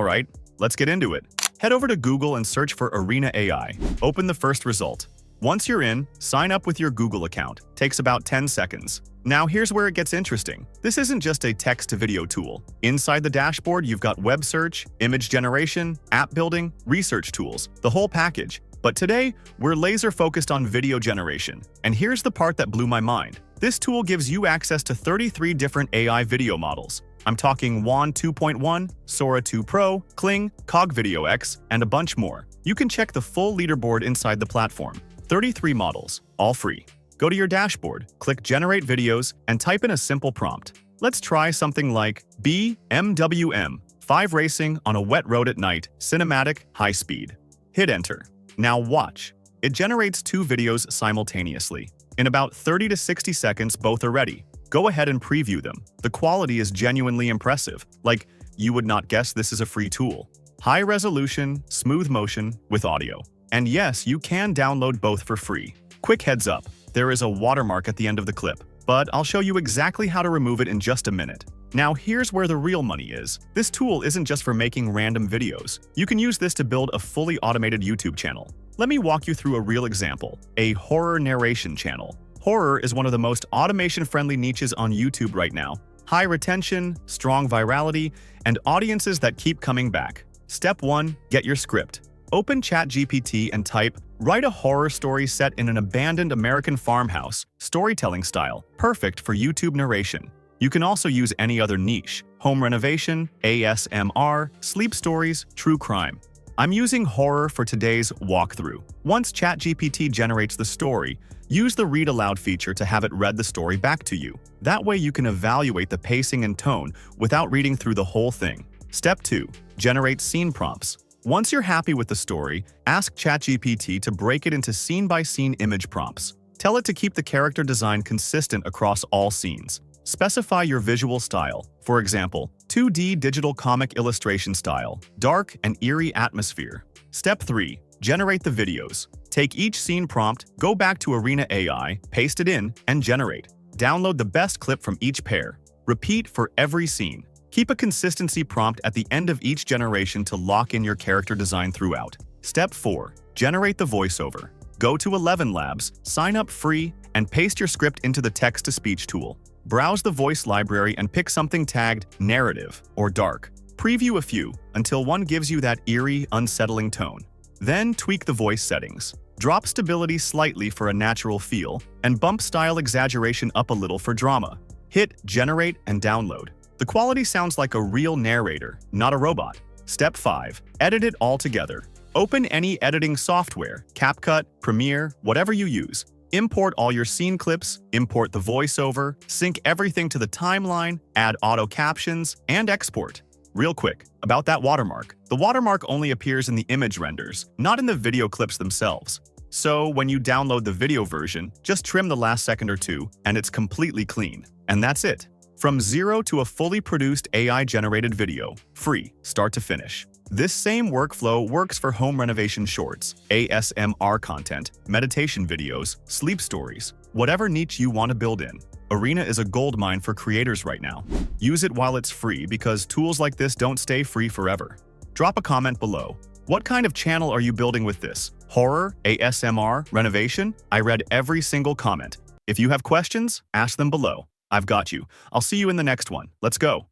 Alright, let's get into it. Head over to Google and search for Arena AI. Open the first result. Once you're in, sign up with your Google account. Takes about 10 seconds. Now here's where it gets interesting. This isn't just a text-to-video tool. Inside the dashboard, you've got web search, image generation, app building, research tools, the whole package. But today, we're laser-focused on video generation. And here's the part that blew my mind. This tool gives you access to 33 different AI video models. I'm talking WAN 2.1, Sora 2 Pro, Kling, CogVideoX, and a bunch more. You can check the full leaderboard inside the platform. 33 models, all free. Go to your dashboard, click Generate Videos, and type in a simple prompt. Let's try something like BMWM, 5 racing on a wet road at night, cinematic, high speed. Hit Enter. Now watch. It generates 2 videos simultaneously. In about 30 to 60 seconds, both are ready. Go ahead and preview them. The quality is genuinely impressive. Like, you would not guess this is a free tool. High resolution, smooth motion with audio. And yes, you can download both for free. Quick heads up, there is a watermark at the end of the clip, but I'll show you exactly how to remove it in just a minute. Now here's where the real money is. This tool isn't just for making random videos. You can use this to build a fully automated YouTube channel. Let me walk you through a real example, a horror narration channel. Horror is one of the most automation-friendly niches on YouTube right now. High retention, strong virality, and audiences that keep coming back. Step 1. Get your script. Open ChatGPT and type, "Write a horror story set in an abandoned American farmhouse, storytelling style, perfect for YouTube narration." You can also use any other niche, home renovation, ASMR, sleep stories, true crime. I'm using horror for today's walkthrough. Once ChatGPT generates the story, use the read aloud feature to have it read the story back to you. That way you can evaluate the pacing and tone without reading through the whole thing. Step 2. Generate scene prompts. Once you're happy with the story, ask ChatGPT to break it into scene-by-scene image prompts. Tell it to keep the character design consistent across all scenes. Specify your visual style. For example, 2D digital comic illustration style, dark and eerie atmosphere. Step 3. Generate the videos. Take each scene prompt, go back to Arena AI, paste it in, and generate. Download the best clip from each pair. Repeat for every scene. Keep a consistency prompt at the end of each generation to lock in your character design throughout. Step 4. Generate the voiceover. Go to ElevenLabs, sign up free, and paste your script into the text-to-speech tool. Browse the voice library and pick something tagged narrative or dark. Preview a few until one gives you that eerie, unsettling tone. Then tweak the voice settings. Drop stability slightly for a natural feel, and bump style exaggeration up a little for drama. Hit Generate and download. The quality sounds like a real narrator, not a robot. Step 5. Edit it all together. Open any editing software, CapCut, Premiere, whatever you use. Import all your scene clips, import the voiceover, sync everything to the timeline, add auto captions, and export. Real quick, about that watermark. The watermark only appears in the image renders, not in the video clips themselves. So when you download the video version, just trim the last second or two, and it's completely clean. And that's it. From zero to a fully produced AI-generated video, free, start to finish. This same workflow works for home renovation shorts, ASMR content, meditation videos, sleep stories, whatever niche you want to build in. Arena is a goldmine for creators right now. Use it while it's free because tools like this don't stay free forever. Drop a comment below. What kind of channel are you building with this? Horror, ASMR, renovation? I read every single comment. If you have questions, ask them below. I've got you. I'll see you in the next one. Let's go.